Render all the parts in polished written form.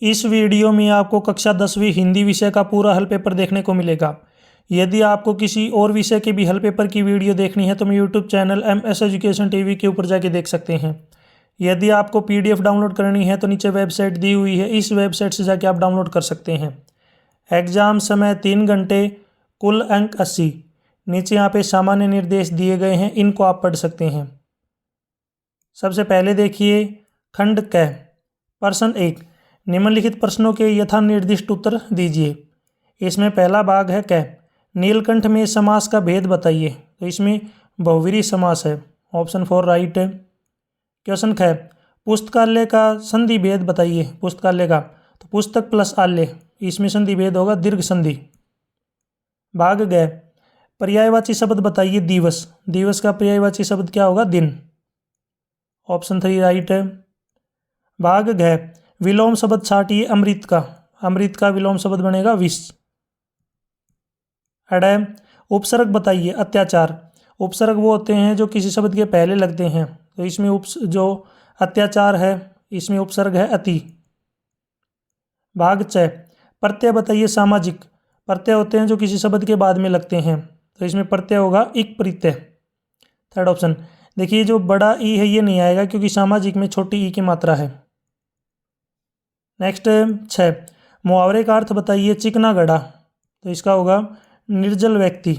इस वीडियो में आपको कक्षा 10वीं हिंदी विषय का पूरा हल पेपर देखने को मिलेगा। यदि आपको किसी और विषय के भी हल पेपर की वीडियो देखनी है तो मैं YouTube channel MS education TV के ऊपर जाके देख सकते हैं। यदि आपको PDF डाउनलोड करनी है तो नीचे वेबसाइट दी हुई है, इस वेबसाइट से जाके आप डाउनलोड कर सकते हैं। एग्जाम समय 3 घंटे, कुल अंक 80। नीचे यहाँ पे सामान्य निर्देश दिए गए हैं, इनको आप पढ़ सकते हैं। सबसे पहले देखिए खंड क, प्रश्न 1, निम्नलिखित प्रश्नों के यथा निर्दिष्ट उत्तर दीजिए। इसमें पहला भाग है क, नीलकंठ में समास का भेद बताइए। तो इसमें बहुव्रीहि समास है, ऑप्शन 4 राइट है। क्वेश्चन ख, पुस्तकालय का संधि भेद बताइए। पुस्तकालय का तो पुस्तक प्लस आलय, इसमें संधि भेद होगा दीर्घ संधि। भाग ग, पर्यायवाची शब्द बताइए। दिवस, दिवस का पर्यायवाची शब्द क्या होगा? दिन, ऑप्शन 3 राइट है। भाग घ, विलोम शब्द छाटिए अमृत का। अमृत का विलोम शब्द बनेगा विष। अड, उपसर्ग बताइए। अत्याचार, उपसर्ग वो होते हैं जो किसी शब्द के पहले लगते हैं, तो इसमें जो अत्याचार है इसमें उपसर्ग है अति। भाग च, प्रत्यय बताइए सामाजिक। प्रत्यय होते हैं जो किसी शब्द के बाद में लगते हैं, तो इसमें प्रत्यय होगा इक प्रत्यय। थर्ड ऑप्शन देखिए, जो बड़ा ई है ये नहीं आएगा क्योंकि सामाजिक में छोटी ई की मात्रा है। नेक्स्ट 6, मुहावरे का अर्थ बताइए। चिकना घड़ा, तो इसका होगा निर्जल व्यक्ति।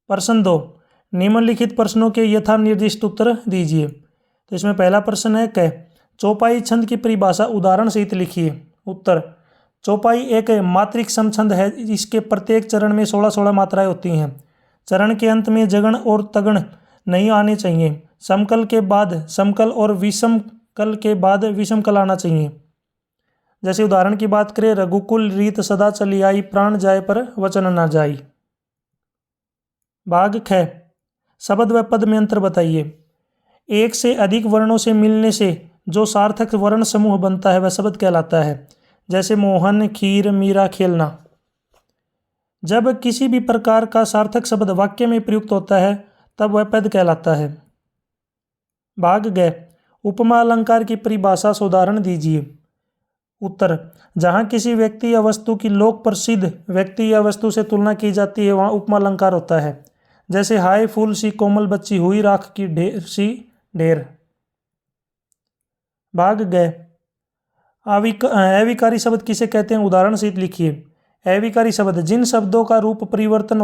प्रश्न 2, निम्नलिखित प्रश्नों के यथा निर्दिष्ट उत्तर दीजिए। तो इसमें पहला प्रश्न है क, चौपाई छंद की परिभाषा उदाहरण सहित लिखिए। उत्तर, चौपाई एक मात्रिक समछंद है। इसके प्रत्येक चरण में 16-16 मात्राएं होती हैं। चरण के अंत में जगण और तगण नहीं आने चाहिए। समकल के बाद समकल और विषमकल के बाद विषमकल आना चाहिए। जैसे उदाहरण की बात करें, रघुकुल रीत सदा चली आई, प्राण जाए पर वचन न जाई। भाग ख, शब्द व पद में अंतर बताइए। एक से अधिक वर्णों से मिलने से जो सार्थक वर्ण समूह बनता है वह शब्द कहलाता है। जैसे मोहन, खीर, मीरा, खेलना। जब किसी भी प्रकार का सार्थक शब्द वाक्य में प्रयुक्त होता है तब वह पद कहलाता है। भाग ग, उपमा अलंकार की परिभाषा से उदाहरण दीजिए। उत्तर, जहाँ किसी व्यक्ति या वस्तु की लोक प्रसिद्ध व्यक्ति या वस्तु से तुलना की जाती है वहाँ उपमा अलंकार होता है। जैसे हाय फूल सी कोमल बच्ची, हुई राख की ढेर सी ढेर। भाग ग, अविकारी शब्द किसे कहते हैं? उदाहरण सहित लिखिए। अविकारी शब्द जिन शब्दों का रूप परिवर्तन न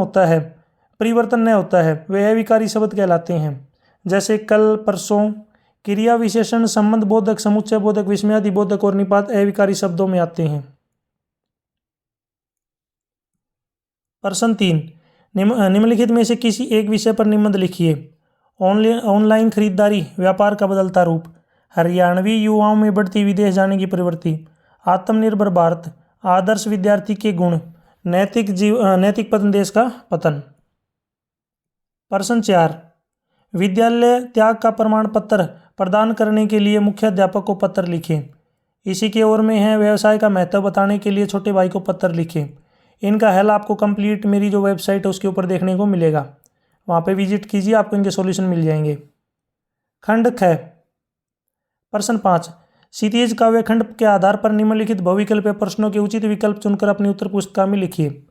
होता है वे अविकारी शब्द कहलाते हैं। जैसे कल, परसों। क्रिया विशेषण, संबंध बोधक, समुच्चय बोधक, विस्मयादि बोधक और निपात अविकारी शब्दों में आते हैं। प्रश्न 3, निम्नलिखित में से किसी एक विषय पर निबंध लिखिए। ऑनलाइन खरीदारी, व्यापार का बदलता रूप। हरियाणवी युवाओं में बढ़ती विदेश जाने की प्रवृत्ति। आत्मनिर्भर भारत, आदर्श विद्यार्थी के गुण। नैतिक पतन, देश का पतन। प्रश्न 4, विद्यालय त्याग का प्रमाण पत्र प्रदान करने के लिए मुख्याध्यापक को पत्र लिखें। इसी के ओर में है व्यवसाय का महत्व बताने के लिए छोटे भाई को पत्र लिखें। इनका हल आपको कंप्लीट मेरी जो वेबसाइट है उसके ऊपर देखने को मिलेगा, वहाँ पे विजिट कीजिए, आपको इनके सॉल्यूशन मिल जाएंगे। खंड ख, प्रश्न 5, क्षितिज काव्य खंड के आधार पर निम्नलिखित बहुविकल्प प्रश्नों के उचित विकल्प चुनकर अपनी उत्तर पुस्तिका में लिखिए।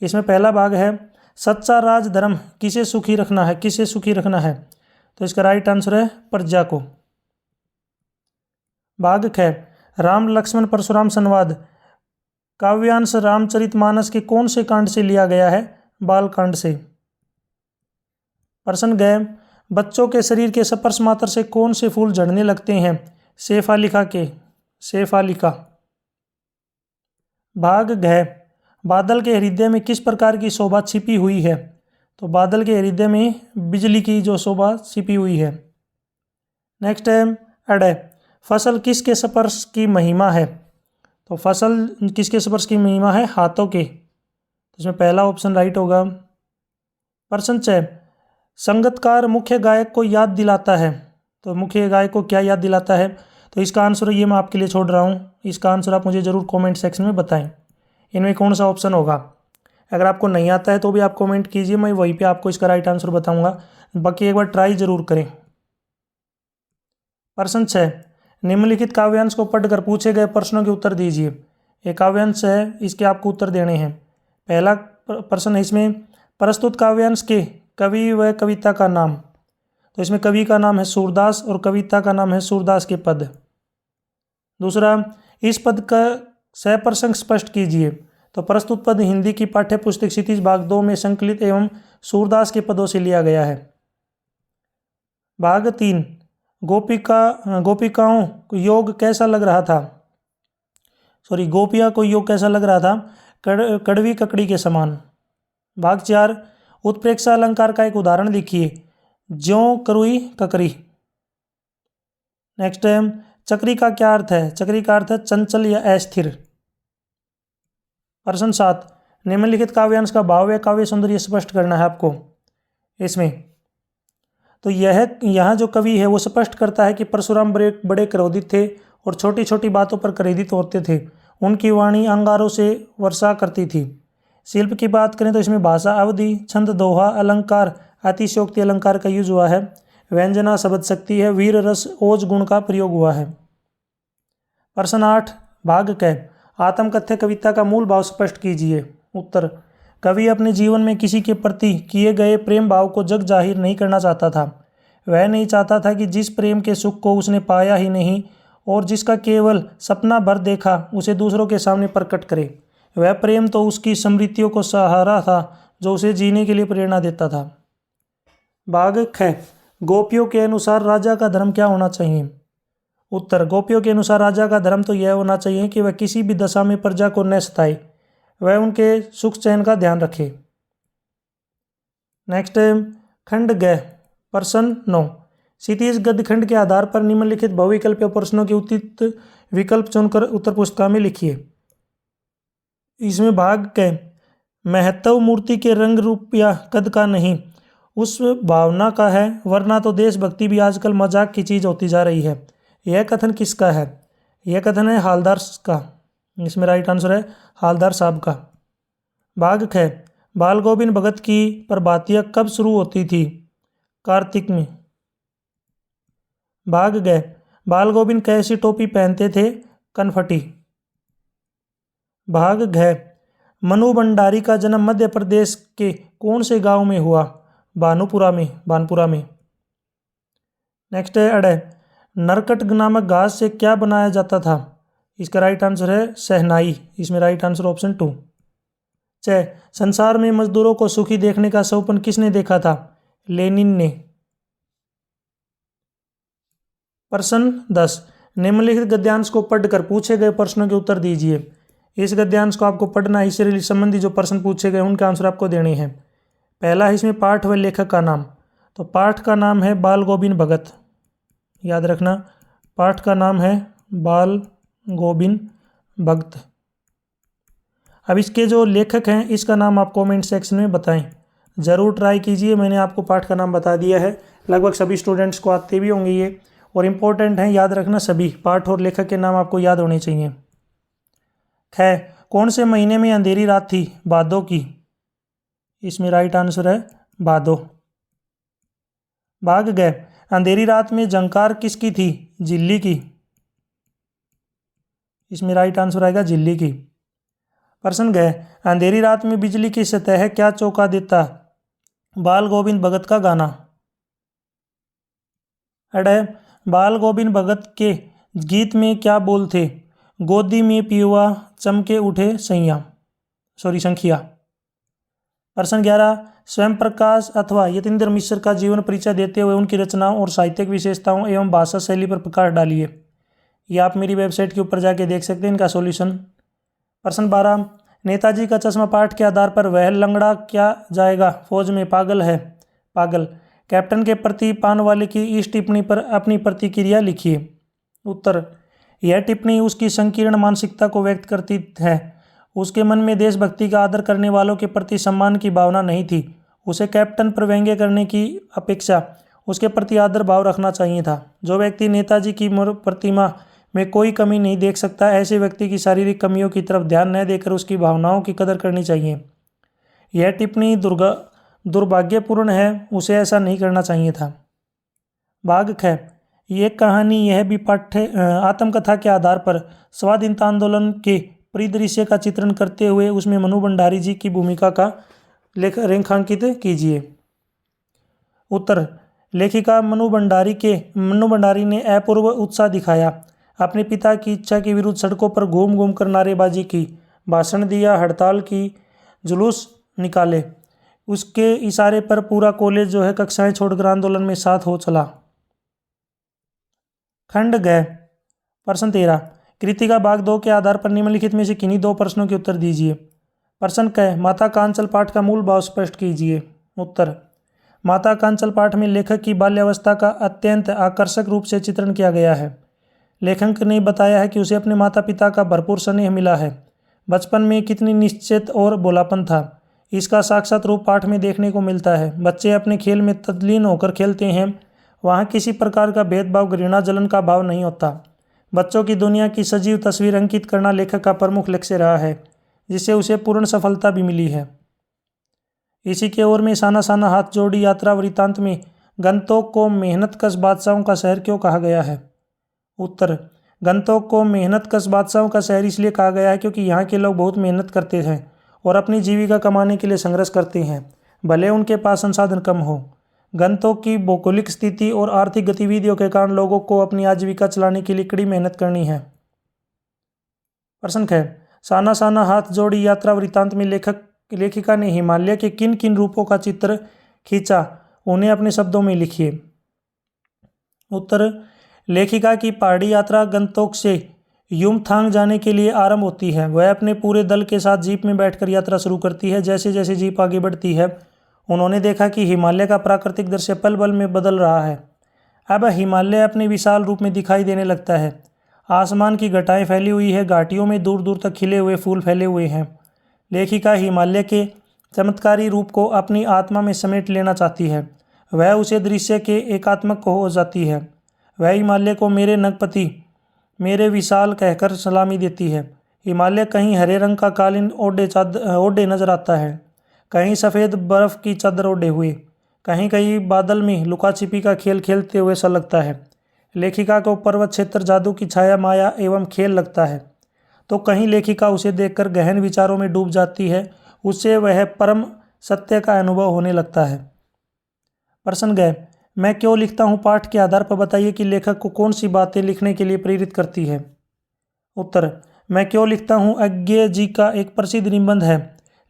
इसमें पहला भाग है, सच्चा राज धर्म किसे सुखी रखना है? तो इसका राइट आंसर है प्रजा को। भाग ख, राम लक्ष्मण परशुराम संवाद काव्यांश रामचरितमानस के कौन से कांड से लिया गया है? बाल कांड से। प्रश्न ग, बच्चों के शरीर के स्पर्श मात्र से कौन से फूल झड़ने लगते हैं? शेफालिका। भाग घ, बादल के हृदय में किस प्रकार की शोभा छिपी हुई है? तो बादल के हृदय में बिजली की जो शोभा छिपी हुई है। नेक्स्ट है अड, फसल किसके स्पर्श की महिमा है? तो फसल किसके स्पर्श की महिमा है? हाथों के। तो इसमें पहला ऑप्शन राइट होगा। प्रश्न 6, संगतकार मुख्य गायक को याद दिलाता है। तो मुख्य गायक को क्या याद दिलाता है? तो इसका आंसर ये मैं आपके लिए छोड़ रहा हूँ, इसका आंसर आप मुझे ज़रूर कमेंट सेक्शन में बताएं, इनमें कौन सा ऑप्शन होगा। अगर आपको नहीं आता है तो भी आप कमेंट कीजिए, मैं वहीं पे आपको इसका राइट आंसर बताऊंगा। बाकी एक बार ट्राई जरूर करें। प्रश्न 6, निम्नलिखित काव्यांश को पढ़कर पूछे गए प्रश्नों के उत्तर दीजिए। एक काव्यांश है, इसके आपको उत्तर देने हैं। पहला प्रश्न है इसमें, प्रस्तुत काव्यांश के कवि व कविता का नाम। तो इसमें कवि का नाम है सूरदास और कविता का नाम है सूरदास के पद। दूसरा, इस पद का सप्रसंग स्पष्ट कीजिए। तो प्रस्तुत पद हिंदी की पाठ्य पुस्तक क्षितिज भाग 2 में संकलित एवं सूरदास के पदों से लिया गया है। भाग 3, गोपिकाओं को योग कैसा लग रहा था। गोपिया को योग कैसा लग रहा था, कड़वी ककड़ी के समान। भाग 4, उत्प्रेक्षा अलंकार का एक उदाहरण लिखिए। ज्यों करुई ककरी। नेक्स्ट है, चक्री का क्या अर्थ है। चक्री का अर्थ है चंचल या अस्थिर। प्रश्न 7, निम्नलिखित काव्यांश का भाव या काव्य सौंदर्य स्पष्ट करना है आपको। इसमें तो यहाँ जो कवि है वो स्पष्ट करता है कि परशुराम बड़े क्रोधित थे और छोटी छोटी बातों पर क्रोधित होते थे। उनकी वाणी अंगारों से वर्षा करती थी। शिल्प की बात करें तो इसमें भाषा, अवधि, छंद, दोहा, अलंकार, अतिशयोक्ति अलंकार का यूज हुआ है। व्यंजना शब्द शक्ति है। वीर रस ओज गुण का प्रयोग हुआ है। प्रश्न 8, भाग क, आत्मकथ्य कविता का मूल भाव स्पष्ट कीजिए। उत्तर, कवि अपने जीवन में किसी के प्रति किए गए प्रेम भाव को जग जाहिर नहीं करना चाहता था। वह नहीं चाहता था कि जिस प्रेम के सुख को उसने पाया ही नहीं और जिसका केवल सपना भर देखा उसे दूसरों के सामने प्रकट करे। वह प्रेम तो उसकी स्मृतियों को सहारा था जो उसे जीने के लिए प्रेरणा देता था। भाग ख, गोपियों के अनुसार राजा का धर्म क्या होना चाहिए। उत्तर, गोपियों के अनुसार राजा का धर्म तो यह होना चाहिए कि वह किसी भी दशा में प्रजा को न सताए, वह उनके सुख चैन का ध्यान रखे। नेक्स्ट है खंड ग, प्रश्न 9, क्षितिज गद्य खंड के आधार पर निम्नलिखित बहुविकल्पीय प्रश्नों के उचित विकल्प चुनकर उत्तर पुस्तिका में लिखिए। इसमें भाग क, महत्व मूर्ति के रंग रूप या कद का नहीं, उस भावना का है, वरना तो देशभक्ति भी आजकल मजाक की चीज होती जा रही है। यह कथन किसका है। यह कथन है हालदार का। इसमें राइट आंसर है हालदार साहब का। भाग ख, बाल गोविंद भगत की प्रभातियाँ कब शुरू होती थी। कार्तिक में। भाग ग, बाल गोविंद कैसी टोपी पहनते थे। कनफटी। भाग घ, मनु भंडारी का जन्म मध्य प्रदेश के कौन से गांव में हुआ। बानपुरा में। नेक्स्ट है अड़, नरकट नामक घास से क्या बनाया जाता था। इसका राइट आंसर है शहनाई। इसमें राइट आंसर ऑप्शन 2। च, संसार में मजदूरों को सुखी देखने का सपन किसने देखा था। लेनिन ने। प्रश्न 10, निम्नलिखित गद्यांश को पढ़कर पूछे गए प्रश्नों के उत्तर दीजिए। इस गद्यांश को आपको पढ़ना है, इससे संबंधी जो प्रश्न पूछे गए उनके आंसर आपको देने हैं। पहला है इसमें पाठ व लेखक का नाम। तो पाठ का नाम है बाल गोविंद भगत, याद रखना पाठ का नाम है बाल गोविंद भगत। अब इसके जो लेखक हैं इसका नाम आप कमेंट सेक्शन में बताएं, ज़रूर ट्राई कीजिए। मैंने आपको पाठ का नाम बता दिया है, लगभग सभी स्टूडेंट्स को आते भी होंगे ये, और इम्पोर्टेंट हैं, याद रखना सभी पाठ और लेखक के नाम आपको याद होने चाहिए। ख, कौन से महीने में अंधेरी रात थी। भादों की। इसमें राइट आंसर है भादो। भाग ग, अंधेरी रात में झंकार किसकी थी। झिल्ली की। इसमें राइट आंसर आएगा झिल्ली की। प्रश्न ग, अंधेरी रात में बिजली की सतह क्या चौंका देता। बाल गोविंद भगत का गाना। अड़, बाल गोविंद भगत के गीत में क्या बोल थे। गोदी में पियुआ चमके उठे संखिया। प्रश्न 11, स्वयं प्रकाश अथवा यतीन्द्र मिश्र का जीवन परिचय देते हुए उनकी रचनाओं और साहित्यिक विशेषताओं एवं भाषा शैली पर प्रकाश डालिए। ये आप मेरी वेबसाइट के ऊपर जाके देख सकते हैं इनका सॉल्यूशन। प्रश्न 12, नेताजी का चश्मा पाठ के आधार पर वह लंगड़ा क्या जाएगा फौज में। पागल है। पागल। कैप्टन के प्रति पान वाले की इस टिप्पणी पर अपनी प्रतिक्रिया लिखिए। उत्तर, यह टिप्पणी उसकी संकीर्ण मानसिकता को व्यक्त करती है। उसके मन में देशभक्ति का आदर करने वालों के प्रति सम्मान की भावना नहीं थी। उसे कैप्टन पर व्यंग्य करने की अपेक्षा उसके प्रति आदर भाव रखना चाहिए था। जो व्यक्ति नेताजी की प्रतिमा में कोई कमी नहीं देख सकता, ऐसे व्यक्ति की शारीरिक कमियों की तरफ ध्यान न देकर उसकी भावनाओं की कदर करनी चाहिए। यह टिप्पणी दुर्भाग्यपूर्ण है, उसे ऐसा नहीं करना चाहिए था। भाग ख, ये कहानी यह भी पाठ्य आत्मकथा के आधार पर स्वाधीनता आंदोलन के परिदृश्य का चित्रण करते हुए उसमें मनु भंडारी जी की भूमिका का रेखांकित कीजिए। उत्तर, लेखिका मनु भंडारी ने अपूर्व उत्साह दिखाया, अपने पिता की इच्छा के विरुद्ध सड़कों पर घूम घूम कर नारेबाजी की, भाषण दिया, हड़ताल की, जुलूस निकाले। उसके इशारे पर पूरा कॉलेज जो है कक्षाएं छोड़कर आंदोलन में साथ हो चला। खंड ग, प्रश्न 13, कृतिका भाग 2 के आधार पर निम्नलिखित में से किन्हीं 2 प्रश्नों के उत्तर दीजिए। प्रश्न क, माता कांचल पाठ का मूल भाव स्पष्ट कीजिए। उत्तर, माता कांचल पाठ में लेखक की बाल्यावस्था का अत्यंत आकर्षक रूप से चित्रण किया गया है। लेखक ने बताया है कि उसे अपने माता पिता का भरपूर स्नेह मिला है। बचपन में कितनी निश्चित और भोलापन था, इसका साक्षात रूप पाठ में देखने को मिलता है। बच्चे अपने खेल में तल्लीन होकर खेलते हैं, वहाँ किसी प्रकार का भेदभाव, घृणा, जलन का भाव नहीं होता। बच्चों की दुनिया की सजीव तस्वीर अंकित करना लेखक का प्रमुख लक्ष्य रहा है, जिससे उसे पूर्ण सफलता भी मिली है। इसी के ओर में साना साना हाथ जोड़ी यात्रा वृत्तांत में गंतोक को मेहनतकश बादशाहों का शहर क्यों कहा गया है। उत्तर, गंतोक को मेहनतकश बादशाहों का शहर इसलिए कहा गया है क्योंकि यहाँ के लोग बहुत मेहनत करते हैं और अपनी जीविका कमाने के लिए संघर्ष करते हैं, भले उनके पास संसाधन कम हो। गंतोक की भौगोलिक स्थिति और आर्थिक गतिविधियों के कारण लोगों को अपनी आजीविका चलाने के लिए कड़ी मेहनत करनी है। प्रश्न ख, साना साना हाथ जोड़ी यात्रा वृत्तांत में लेखिका ने हिमालय के किन किन रूपों का चित्र खींचा, उन्हें अपने शब्दों में लिखिए। उत्तर, लेखिका की पहाड़ी यात्रा गंतोक से युमथांग जाने के लिए आरंभ होती है। वह अपने पूरे दल के साथ जीप में बैठकर यात्रा शुरू करती है। जैसे जैसे जीप आगे बढ़ती है, उन्होंने देखा कि हिमालय का प्राकृतिक दृश्य पल पल में बदल रहा है। अब हिमालय अपने विशाल रूप में दिखाई देने लगता है। आसमान की घटाएं फैली हुई है, घाटियों में दूर दूर तक खिले हुए फूल फैले हुए हैं। लेखिका हिमालय के चमत्कारी रूप को अपनी आत्मा में समेट लेना चाहती है। वह उसे दृश्य के एकात्मक हो जाती है। वह हिमालय को मेरे नगपति, मेरे विशाल कहकर सलामी देती है। हिमालय कहीं हरे रंग का कालीन ओढ़े नजर आता है, कहीं सफ़ेद बर्फ की चादर ओढ़े हुए, कहीं कहीं बादल में लुका छिपी का खेल खेलते हुए सा लगता है। लेखिका को पर्वत क्षेत्र जादू की छाया, माया एवं खेल लगता है, तो कहीं लेखिका उसे देखकर गहन विचारों में डूब जाती है। उससे वह परम सत्य का अनुभव होने लगता है। प्रश्न ग, मैं क्यों लिखता हूँ पाठ के आधार पर बताइए कि लेखक को कौन सी बातें लिखने के लिए प्रेरित करती है। उत्तर, मैं क्यों लिखता हूँ अज्ञेय जी का एक प्रसिद्ध निबंध है।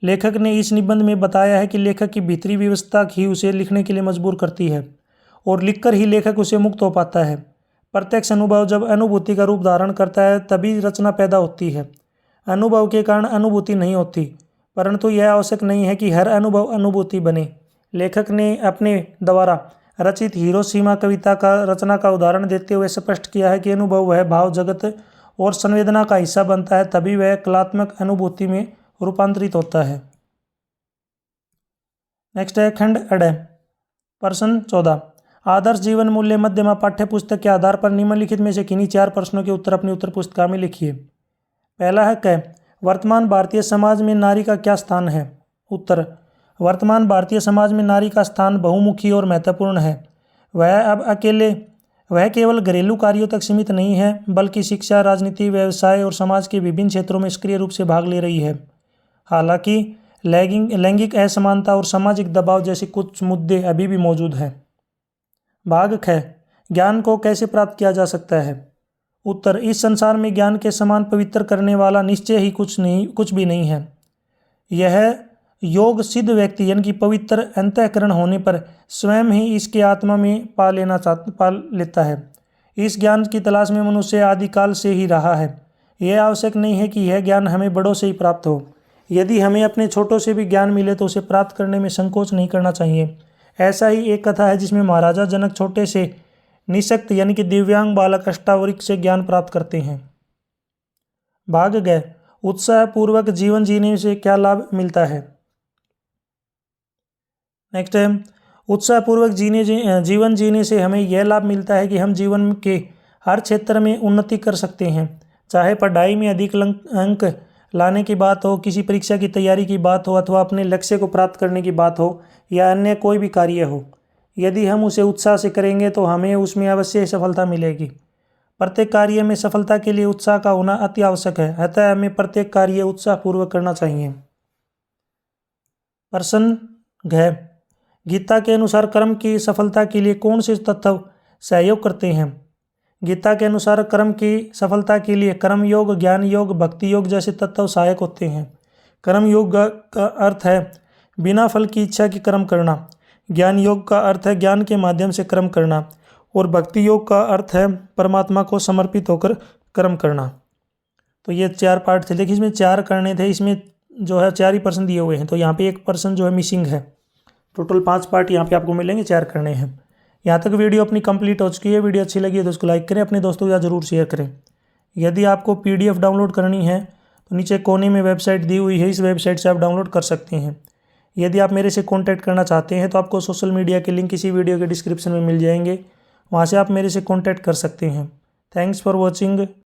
लेखक ने इस निबंध में बताया है कि लेखक की भीतरी व्यवस्था ही उसे लिखने के लिए मजबूर करती है और लिखकर ही लेखक उसे मुक्त हो पाता है। प्रत्यक्ष अनुभव जब अनुभूति का रूप धारण करता है तभी रचना पैदा होती है। अनुभव के कारण अनुभूति नहीं होती, परंतु यह आवश्यक नहीं है कि हर अनुभव अनुभूति बने। लेखक ने अपने द्वारा रचित हिरोशिमा कविता का रचना का उदाहरण देते हुए स्पष्ट किया है कि अनुभव वह भाव जगत और संवेदना का हिस्सा बनता है, तभी वह कलात्मक अनुभूति में रूपांतरित होता है। नेक्स्ट है खंड अड, प्रश्न 14, आदर्श जीवन मूल्य मध्यमा पाठ्य पुस्तक के आधार पर निम्नलिखित में से किन्हीं 4 प्रश्नों के उत्तर अपनी उत्तर पुस्तिका में लिखिए। पहला है क, वर्तमान भारतीय समाज में नारी का क्या स्थान है। उत्तर, वर्तमान भारतीय समाज में नारी का स्थान बहुमुखी और महत्वपूर्ण है। वह केवल घरेलू कार्यों तक सीमित नहीं है, बल्कि शिक्षा, राजनीति, व्यवसाय और समाज के विभिन्न क्षेत्रों में सक्रिय रूप से भाग ले रही है। हालांकि लैंगिक असमानता और सामाजिक दबाव जैसे कुछ मुद्दे अभी भी मौजूद हैं। भाग ख, ज्ञान को कैसे प्राप्त किया जा सकता है। उत्तर, इस संसार में ज्ञान के समान पवित्र करने वाला निश्चय ही कुछ भी नहीं है। यह योग सिद्ध व्यक्ति यानी कि पवित्र अंतःकरण होने पर स्वयं ही इसके आत्मा में पा लेता है। इस ज्ञान की तलाश में मनुष्य आदिकाल से ही रहा है। यह आवश्यक नहीं है कि यह ज्ञान हमें बड़ों से ही प्राप्त हो। यदि हमें अपने छोटों से भी ज्ञान मिले तो उसे प्राप्त करने में संकोच नहीं करना चाहिए। ऐसा ही एक कथा है जिसमें महाराजा जनक छोटे से निशक्त यानी कि दिव्यांग बालक अष्टावक्र से ज्ञान प्राप्त करते हैं। भाग ग, उत्साह पूर्वक जीवन जीने से क्या लाभ मिलता है। नेक्स्ट है, उत्साहपूर्वक जीवन जीने से हमें यह लाभ मिलता है कि हम जीवन के हर क्षेत्र में उन्नति कर सकते हैं। चाहे पढ़ाई में अधिक अंक लाने की बात हो, किसी परीक्षा की तैयारी की बात हो, अथवा अपने लक्ष्य को प्राप्त करने की बात हो, या अन्य कोई भी कार्य हो। यदि हम उसे उत्साह से करेंगे तो हमें उसमें अवश्य सफलता मिलेगी। प्रत्येक कार्य में सफलता के लिए उत्साह का होना अति आवश्यक है, अतः हमें प्रत्येक कार्य उत्साहपूर्वक करना चाहिए। प्रश्न घ, गीता के अनुसार कर्म की सफलता के लिए कौन से तत्व सहयोग करते हैं? गीता के अनुसार कर्म की सफलता के लिए कर्म योग, ज्ञान योग, भक्ति योग जैसे तत्व सहायक होते हैं। कर्म योग का अर्थ है बिना फल की इच्छा की कर्म करना, ज्ञान योग का अर्थ है ज्ञान के माध्यम से कर्म करना, और भक्ति योग का अर्थ है परमात्मा को समर्पित होकर कर्म करना। तो ये 4 पार्ट थे। देखिए इसमें 4 करने थे, इसमें जो है 4 ही पर्सन दिए हुए हैं, तो यहाँ पे 1 पर्सन जो है मिसिंग है। टोटल 5 पार्ट यहाँ पे आपको मिलेंगे, 4 करने हैं। यहाँ तक वीडियो अपनी कंप्लीट हो चुकी है। वीडियो अच्छी लगी है तो उसको लाइक करें, अपने दोस्तों के साथ जरूर शेयर करें। यदि आपको PDF डाउनलोड करनी है तो नीचे कोने में वेबसाइट दी हुई है, इस वेबसाइट से आप डाउनलोड कर सकते हैं। यदि आप मेरे से कॉन्टैक्ट करना चाहते हैं तो आपको सोशल मीडिया के लिंक इसी वीडियो के डिस्क्रिप्शन में मिल जाएंगे, वहाँ से आप मेरे से कॉन्टैक्ट कर सकते हैं। Thanks for watching.